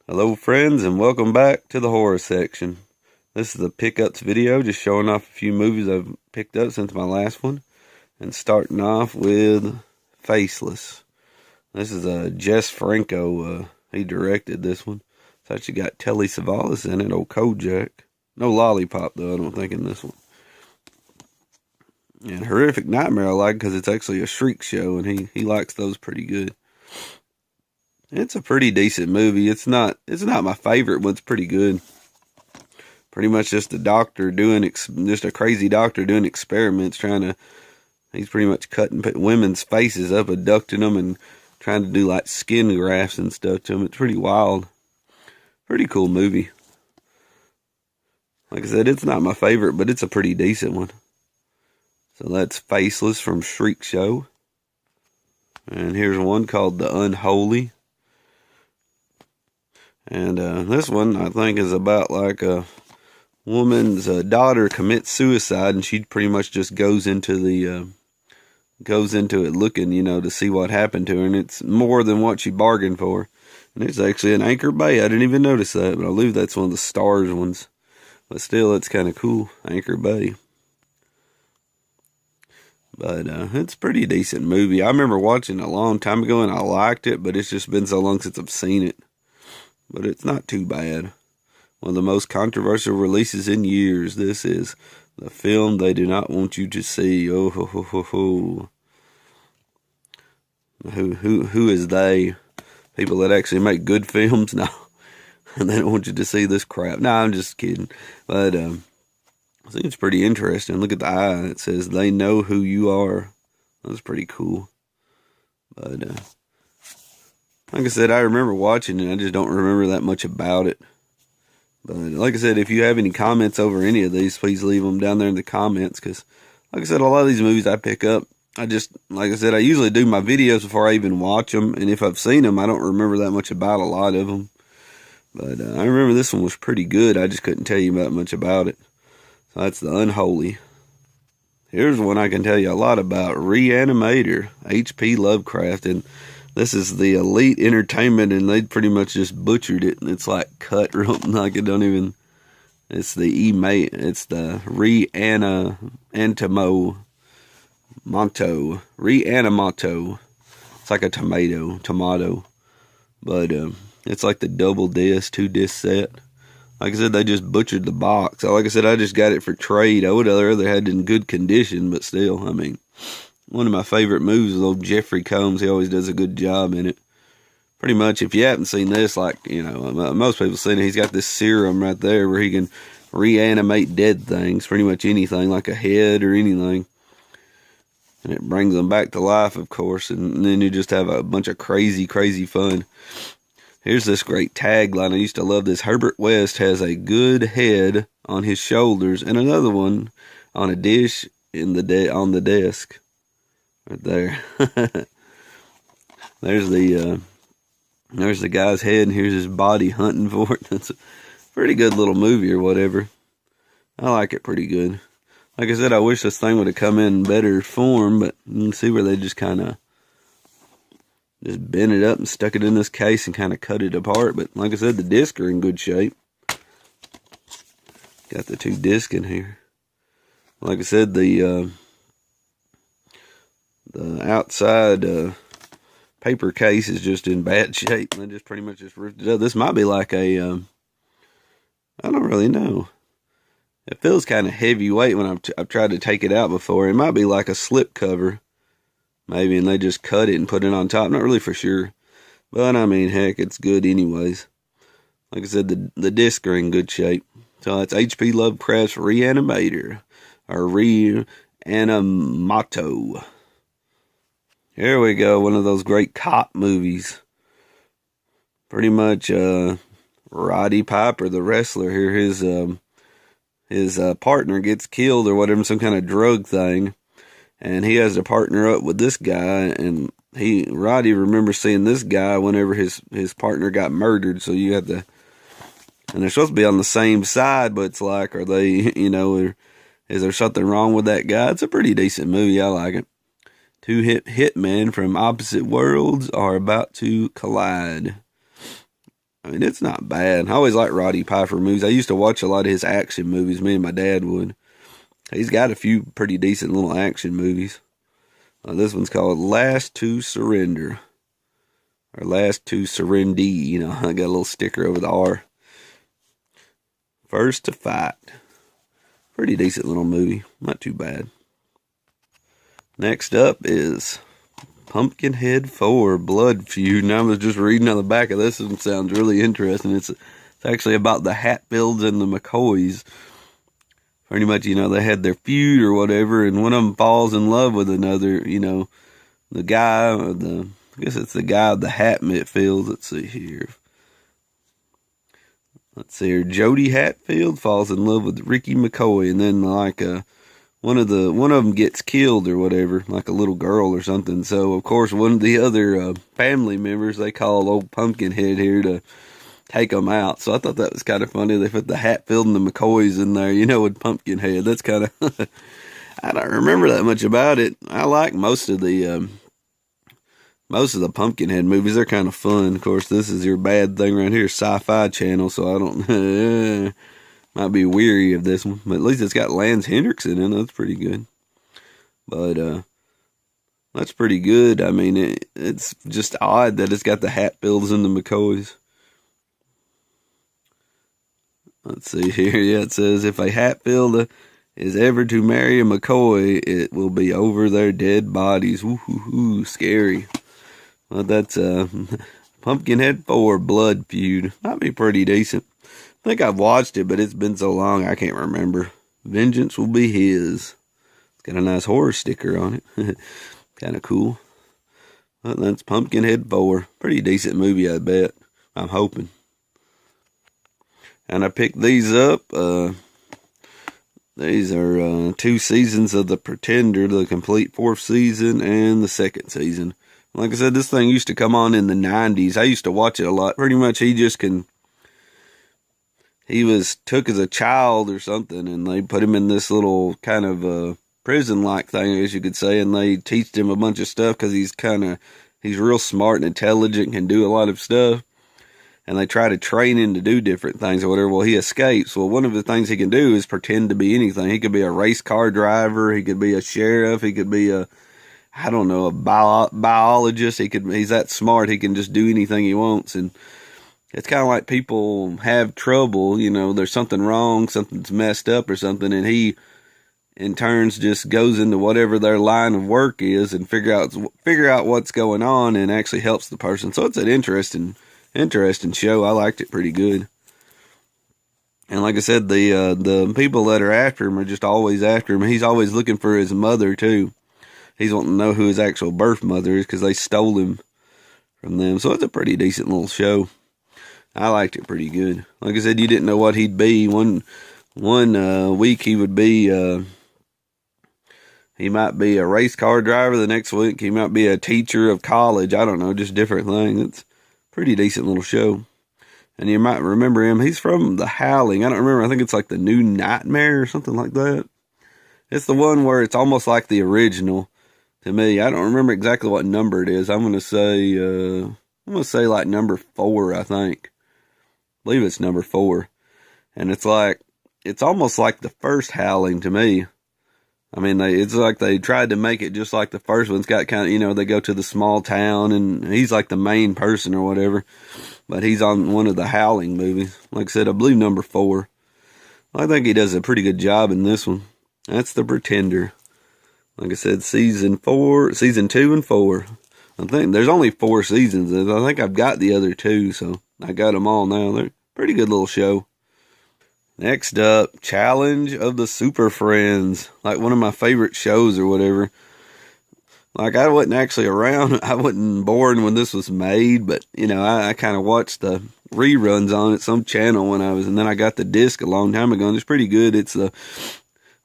Hello friends, and welcome back to the horror section. This is a pickups video, just showing off a few movies I've picked up since my last one. And starting off with Faceless. This is Jess Franco, he directed this one. It's actually got Telly Savalas in it, old Kojak. No Lollipop though, I don't think, in this one. And Horrific Nightmare I like because it's actually a shriek show, and he likes those pretty good. It's a pretty decent movie. It's not my favorite, but it's pretty good. Pretty much just a doctor doing, just a crazy doctor doing experiments, he's pretty much cutting women's faces up, abducting them, and trying to do like skin grafts and stuff to them. It's pretty wild. Pretty cool movie. Like I said, it's not my favorite, but it's a pretty decent one. So that's Faceless from Shriek Show. And here's one called The Unholy. And this one, I think, is about like a woman's daughter commits suicide, and she pretty much just goes into it looking, to see what happened to her, and it's more than what she bargained for. And it's actually in Anchor Bay. I didn't even notice that, but I believe that's one of the Stars ones. But still, it's kind of cool, Anchor Bay. But it's a pretty decent movie. I remember watching it a long time ago, and I liked it, but it's just been so long since I've seen it. But it's not too bad. One of the most controversial releases in years. This is the film they do not want you to see. Oh ho ho ho ho. Who is they? People that actually make good films? No. And they don't want you to see this crap. No, I'm just kidding. But I think it's pretty interesting. Look at the eye. It says, "They know who you are." That's pretty cool. But like I said, I remember watching it. I just don't remember that much about it. But like I said, if you have any comments over any of these, please leave them down there in the comments. Because, like I said, a lot of these movies I pick up, like I said, I usually do my videos before I even watch them. And if I've seen them, I don't remember that much about a lot of them. But I remember this one was pretty good. I just couldn't tell you that much about it. So that's The Unholy. Here's one I can tell you a lot about. Reanimator, H.P. Lovecraft. And this is the Elite Entertainment, and they pretty much just butchered it. And it's like cut real, like it don't even, it's the it's the Reanimato. It's like a tomato. But it's like the double disc, 2-disc set. Like I said, they just butchered the box. Like I said, I just got it for trade. I would have rather had it in good condition, but still, I mean, one of my favorite movies is old Jeffrey Combs. He always does a good job in it. Pretty much, if you haven't seen this, like, most people have seen it, he's got this serum right there where he can reanimate dead things, pretty much anything, like a head or anything. And it brings them back to life, of course, and then you just have a bunch of crazy, crazy fun. Here's this great tagline. I used to love this. Herbert West has a good head on his shoulders and another one on a dish on the desk. Right there. There's the guy's head, and here's his body hunting for it. That's a pretty good little movie or whatever. I like it pretty good. Like I said, I wish this thing would have come in better form, but you can see where they just kind of just bent it up and stuck it in this case and kind of cut it apart. But like I said, the discs are in good shape. Got the 2 discs in here. Like I said, the outside paper case is just in bad shape. They just pretty much just ripped it up. This might be like a, I don't really know. It feels kind of heavyweight when I've tried to take it out before. It might be like a slip cover, maybe, and they just cut it and put it on top. Not really for sure. But, I mean, heck, it's good anyways. Like I said, the discs are in good shape. So that's H.P. Lovecraft's Reanimator, or Reanimato. Here we go, one of those great cop movies. Pretty much, Roddy Piper, the wrestler here, his partner gets killed or whatever, some kind of drug thing. And he has to partner up with this guy, and Roddy remembers seeing this guy whenever his partner got murdered. So you have to, and they're supposed to be on the same side, but it's like, are they, is there something wrong with that guy? It's a pretty decent movie. I like it. 2 hitmen from opposite worlds are about to collide. I mean, it's not bad. I always liked Roddy Piper movies. I used to watch a lot of his action movies. Me and my dad would. He's got a few pretty decent little action movies. This one's called Last to Surrender. Or Last to Surrendee. You know, I got a little sticker over the R. First to Fight. Pretty decent little movie. Not too bad. Next up is Pumpkinhead 4 Blood Feud. And I was just reading on the back of this, and it sounds really interesting. It's actually about the Hatfields and the McCoys. Pretty much, you know, they had their feud or whatever, and one of them falls in love with another, you know, the guy, I guess it's the guy of the Hatfields. Let's see here. Let's see here. Jody Hatfield falls in love with Ricky McCoy, and then like one of them gets killed or whatever, like a little girl or something. So of course one of the other family members, they call old Pumpkinhead here to take them out. So I thought that was kind of funny. They put the Hatfield and the McCoys in there, you know, with Pumpkinhead. That's kind of I don't remember that much about it. I like most of the Pumpkinhead movies. They're kind of fun. Of course, this is your bad thing right here, Sci-Fi Channel, so I don't might be weary of this one, but at least it's got Lance Henriksen in it. That's pretty good. But that's pretty good. I mean, it's just odd that it's got the Hatfields and the McCoys. Let's see here. Yeah, it says if a Hatfield is ever to marry a McCoy, it will be over their dead bodies. Woo-hoo-hoo, scary. Well, that's Pumpkinhead 4 Blood Feud. Might be pretty decent. I think I've watched it, but it's been so long I can't remember. Vengeance will be his. It's got a nice horror sticker on it. Kind of cool. Well, that's Pumpkinhead 4. Pretty decent movie, I bet. I'm hoping. And I picked these up. These are 2 seasons of The Pretender, the complete 4th season and the 2nd season. Like I said, this thing used to come on in the 90s. I used to watch it a lot. Pretty much he was took as a child or something, and they put him in this little kind of prison-like thing, I guess you could say, and they teach him a bunch of stuff because he's real smart and intelligent and can do a lot of stuff. And they try to train him to do different things or whatever. Well, he escapes. Well, one of the things he can do is pretend to be anything. He could be a race car driver. He could be a sheriff. He could be a biologist. He's that smart. He can just do anything he wants. And it's kind of like people have trouble, you know, there's something wrong, something's messed up or something, and he, in turns, just goes into whatever their line of work is and figure out what's going on and actually helps the person. So it's an interesting show. I liked it pretty good. And like I said, the people that are after him are just always after him. He's always looking for his mother too. He's wanting to know who his actual birth mother is because they stole him from them. So it's a pretty decent little show. I liked it pretty good. Like I said, you didn't know what he'd be. One week he would be, he might be a race car driver. The next week he might be a teacher of college. I don't know, just different things. It's a pretty decent little show. And you might remember him. He's from The Howling. I don't remember. I think it's like The New Nightmare or something like that. It's the one where it's almost like the original to me. I don't remember exactly what number it is. I'm going to say like number 4, I think. I believe it's number 4. And it's almost like the first Howling to me. I mean, it's like they tried to make it just like the first one. It's got kind of, you know, they go to the small town and he's like the main person or whatever. But he's on one of the Howling movies. Like I said, I believe number 4. I think he does a pretty good job in this one. That's The Pretender. Like I said, season 2 and 4. I think there's only 4 seasons. I think I've got the other 2, so I got them all now. They're a pretty good little show. Next up, Challenge of the Superfriends. Like one of my favorite shows or whatever. Like I wasn't actually around. I wasn't born when this was made, but you know, I kind of watched the reruns on it, some channel and then I got the disc a long time ago, and it's pretty good. It's the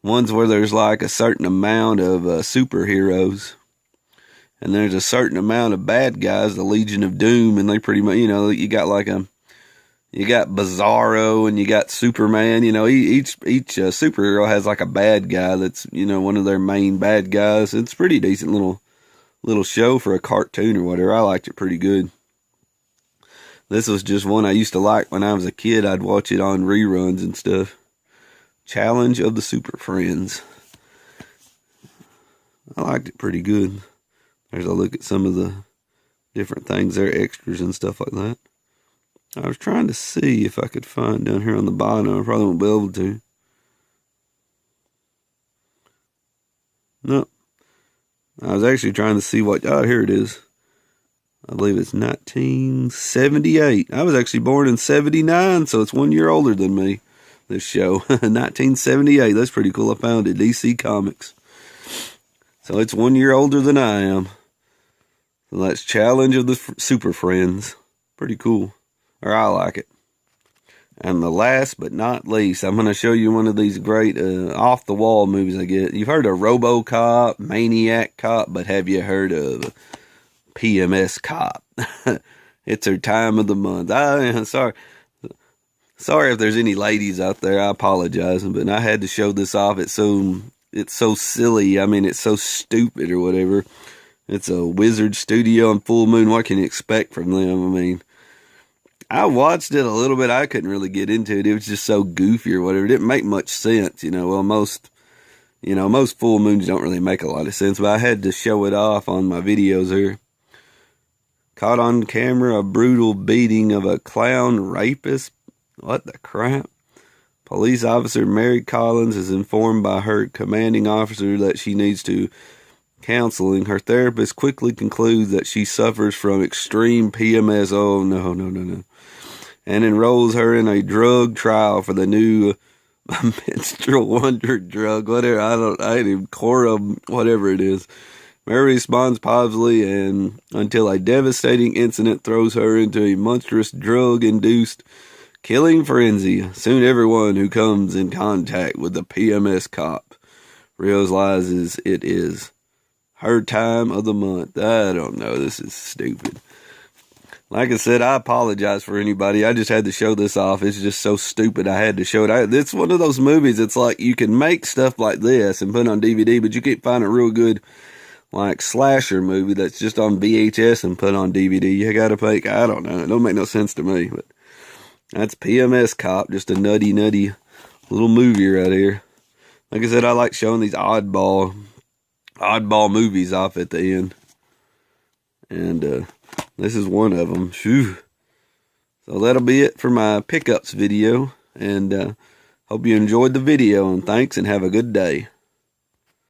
ones where there's like a certain amount of superheroes. And there's a certain amount of bad guys, the Legion of Doom, and they pretty much, you know, you got Bizarro and you got Superman, you know, each superhero has like a bad guy that's, you know, one of their main bad guys. It's a pretty decent little show for a cartoon or whatever. I liked it pretty good. This was just one I used to like when I was a kid. I'd watch it on reruns and stuff. Challenge of the Superfriends. I liked it pretty good. There's a look at some of the different things there, extras and stuff like that. I was trying to see if I could find down here on the bottom. I probably won't be able to. No. I was actually trying to see what... Oh, here it is. I believe it's 1978. I was actually born in 79, so it's 1 year older than me, this show. 1978. That's pretty cool. I found it. DC Comics. So it's 1 year older than I am. So that's Challenge of the Superfriends. Pretty cool. Or I like it. And the last but not least, I'm going to show you one of these great off-the-wall movies I get. You've heard of RoboCop, Maniac Cop, but have you heard of PMS Cop? It's her time of the month. Sorry if there's any ladies out there. I apologize, but I had to show this off. It's so silly. I mean, it's so stupid or whatever. It's a Wizard studio on full moon. What can you expect from them? I mean, I watched it a little bit. I couldn't really get into it. It was just so goofy or whatever. It didn't make much sense, Well, most full moons don't really make a lot of sense, but I had to show it off on my videos here. Caught on camera a brutal beating of a clown rapist. What the crap? Police officer Mary Collins is informed by her commanding officer that she needs to counseling. Her therapist quickly concludes that she suffers from extreme PMS. Oh, no. And enrolls her in a drug trial for the new menstrual wonder drug, whatever. I ain't even Corum, whatever it is. Mary responds positively and until a devastating incident throws her into a monstrous drug-induced killing frenzy. Soon everyone who comes in contact with the PMS Cop realizes it is her time of the month. I don't know. This is stupid. Like I said, I apologize for anybody. I just had to show this off. It's just so stupid. I had to show it. It's one of those movies. It's like you can make stuff like this and put it on DVD, but you can't find a real good like slasher movie that's just on VHS and put on DVD. You gotta make, I don't know. It don't make no sense to me, but that's PMS Cop. Just a nutty little movie right here. Like I said, I like showing these oddball movies off at the end. And this is one of them. Phew. So that'll be it for my pickups video. And hope you enjoyed the video. And thanks and have a good day.